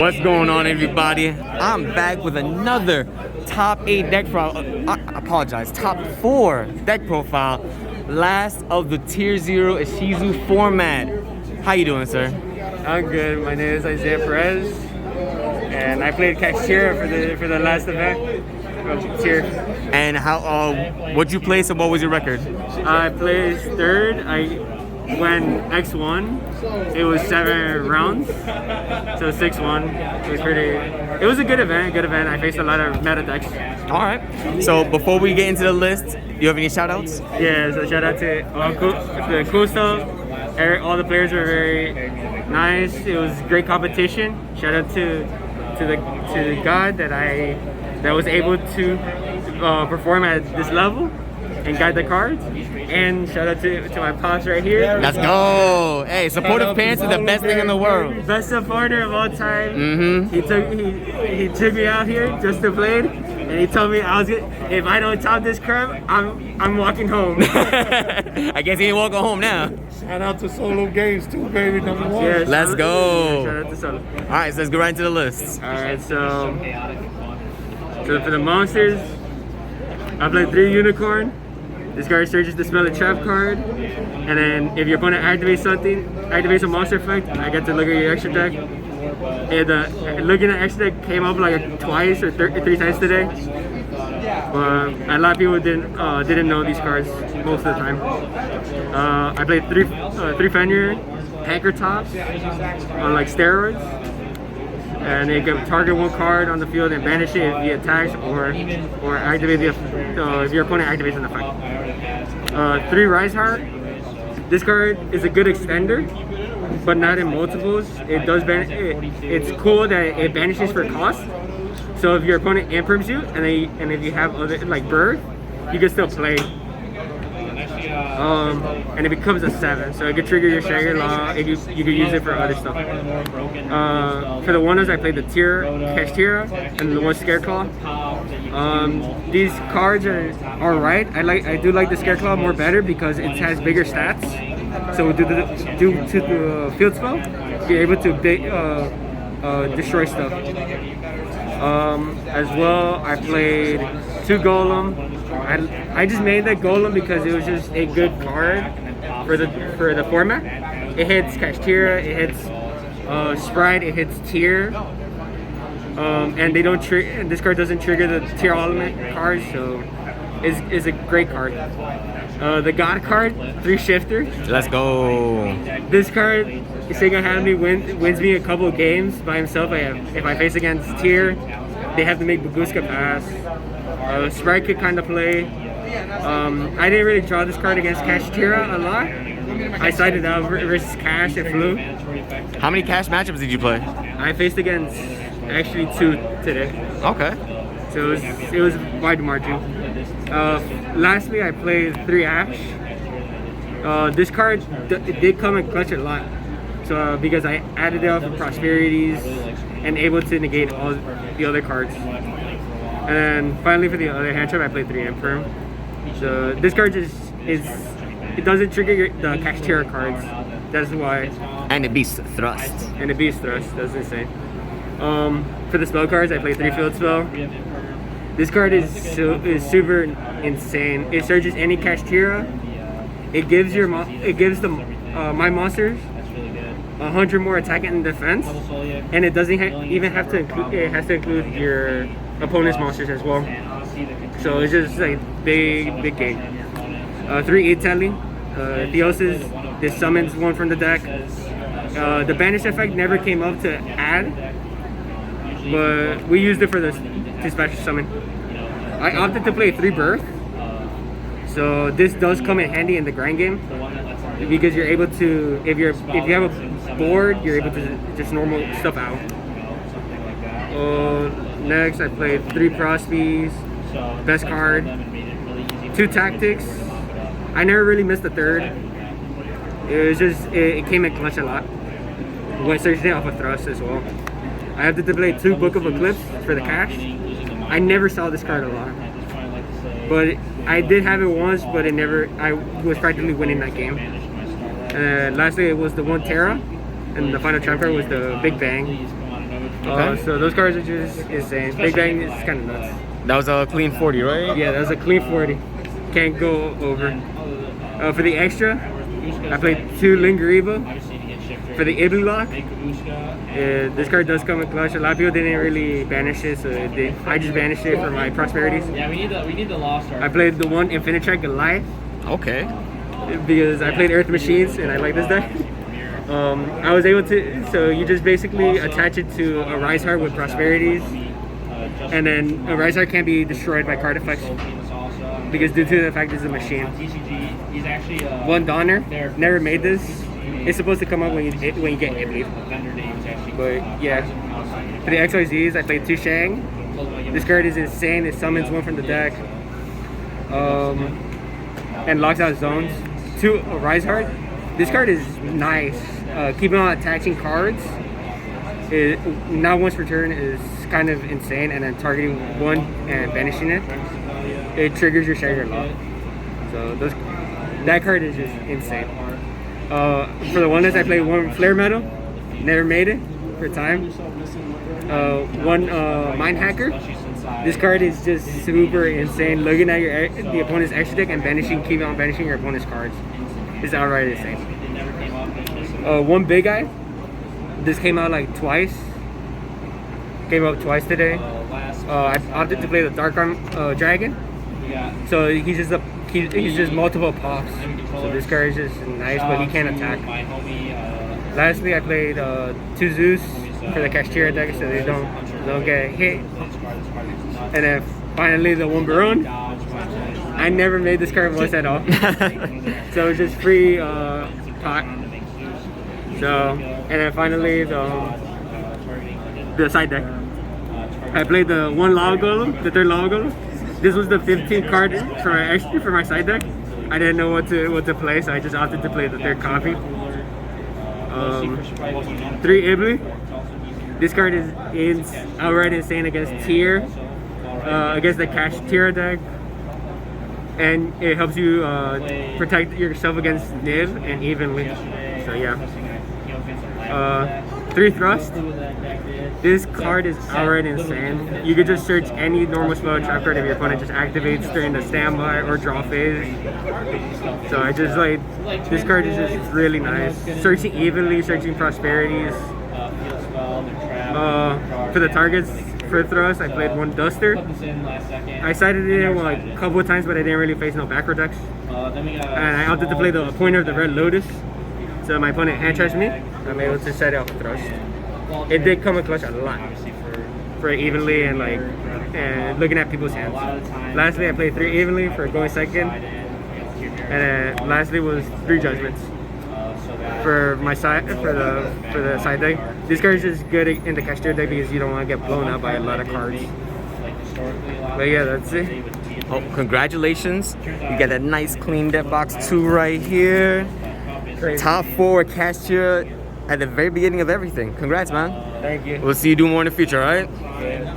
What's going on, everybody? I'm back with another top 8 deck profile. I apologize, top 4 deck profile. Last of the Tier 0 Ishizu format. How you doing, sir? I'm good. My name is Isaiah Perez, and I played Kashtira for the last event. Tier. And how? What'd you place and what was your record? I placed third. I went X1. It was 7 rounds, so 6-1. It was a good event. I faced a lot of meta decks. All right. So before we get into the list, you have any shout outs? Yeah. So shout out to the cool stuff. All the players were very nice. It was great competition. Shout out to the God that was able to perform at this level and guide the cards. And shout out to my pops right here. Let's go. Hey, supportive parents is the best thing in the world. Best supporter of all time. He took me out here just to play, and he told me if I don't top this crap, I'm walking home. I guess he ain't walking home now. Shout out to Solo Games too, baby, number 1. Yeah, let's go. Shout out to Solo. All right, so let's go right into the list. All right, so for the monsters, I played 3 Unicorn. This card searches the spell a trap card, and then if your opponent activates a monster effect, I get to look at your extra deck. And looking at extra deck came up like twice or 3 times today, but a lot of people didn't know these cards most of the time. I played 3 Fenrir Tanker Tops on like steroids, and they can target 1 card on the field and banish it if he attacks or activate if your opponent activates an effect. 3 Rise Heart. This card is a good extender, but not in multiples. It's cool that it banishes for cost. So if your opponent imperms you, and if you have other like Birth, you can still play. And it becomes a 7, so it could trigger your Shaggy Law. You could use it for other stuff. For the ones I played the Kashtira and the one Scareclaw. These cards are alright. I do like the Scareclaw more better because it has bigger stats. So due to the field spell, you're able to destroy stuff. As well, I played 2 Golem. I just made that Golem because it was just a good card for the format. It hits Kashtira, it hits Sprite, it hits Tier, and they don't and this card doesn't trigger the Tier element cards, so it's a great card. The God card, 3 Shifter. Let's go. This card single-handedly wins me a couple of games by himself. If I face against Tier, they have to make Baguska pass. Sprite could kind of play. I didn't really draw this card against Kashtira a lot. I sided out versus Cash and Flu. How many Cash matchups did you play? I faced against actually 2 today. Okay. So it was wide margin. Lastly, I played 3 Ash. This card did come in clutch a lot. So because I added it off of Prosperities and able to negate all the other cards. And finally, for the other hand trap, I played 3 Imperm. So this card it doesn't trigger the Kashtira cards. That's why. And it beats Thrust. And it beats Thrust. That's insane. For the spell cards, I played 3 Field Spell. This card is super insane. It searches any Kashtira. It gives my monsters 100 more attack and defense, and it doesn't even have to include. It has to include your opponent's monsters as well. So it's just like big game. 3 Italy, Theosis. This summons 1 from the deck. The banish effect never came up to add, but we used it for to special summon. I opted to play 3 Birth, so this does come in handy in the grind game because you're able to, if you have a board, you're able to just normal stuff out. Next, I played 3 Prospies, best card, 2 Tactics. I never really missed the 3rd. It was just it came in clutch a lot. Went searching off of Thrust as well. I have to play 2 Book of Eclipse for the cash. I never saw this card a lot, but I did have it once, but I was practically winning that game. Lastly, it was the 1 Terra, and the final trump card was the Big Bang. Okay. So those cards are just insane. Big Bang is kind of nuts. That was a clean 40, right? Yeah, that was a clean 40. Can't go over. For the extra, I played 2 Lingariba. For the Iblu lock, this card does come with clutch. A lot of people didn't really banish it, so I just banished it for my prosperities. Yeah, we need the Lost Ark. I played the one Infinitrack Goliath Okay. because I played Earth Machines and I like this deck. I was able to, so you just basically attach it to a Rise Heart with prosperities, and then a Rise Heart can't be destroyed by card effects because due to the fact it's a machine. He's actually One Donner, never made this. It's supposed to come up when you get Iblis. vendor names actually. But yeah, for the XYZs, I played 2 Shang. This card is insane. It summons 1 from the deck, and locks out zones. 2 Rise Heart. This card is nice. Keeping on attaching cards. Now once per turn is kind of insane, and then targeting 1 and banishing it. It triggers your Shagger Lock. So that card is just insane. For the oneness, I played 1 Flare Metal, never made it for time. 1 Mind Hacker. This card is just super insane. Looking at the opponent's extra deck and keep on banishing your opponent's cards is outright insane. 1 Big Eye. This came out like twice. Came out twice today. I opted to play the Dark Arm Dragon. So he's just multiple pops. So this card is just nice, but he can't attack. Lastly, I played 2 Zeus for the Kashtira deck, so they don't get hit. And then finally the 1 Baron. I never made this card once at all. So it's just free pot. So, and then finally the side deck. I played the 1 Lava Golem, the 3rd Lava Golem. This was the 15th card for my extra for my side deck. I didn't know what to play, so I just opted to play the 3rd copy. 3 Ibli. This card is outright insane against tier, against the Kashtira deck, and it helps you protect yourself against Niv and evenly. So yeah. 3 Thrust. This card is outright insane. You could just search any normal spell trap card if your opponent just activates during the standby or draw phase. So I just like, this card is just really nice. Searching evenly, searching prosperities. For the targets for Thrust, I played 1 Duster. I sided it like a couple of times, but I didn't really face no backrow decks. And I opted to play the Pointer of the Red Lotus. So my opponent hand charged me. I'm able to set out Thrust. It did come with clutch a lot for evenly and like looking at people's hands. Lastly, I played 3 evenly for going second, and then lastly was 3 judgments for my side for the side deck. This card is just good in the Kashtira deck because you don't want to get blown out by a lot of cards. But yeah, that's it. Oh, congratulations. You got a nice clean deck box 2 right here. Crazy. Top 4 Kashtira at the very beginning of everything. Congrats, man. Thank you. We'll see you do more in the future, all right? Yeah.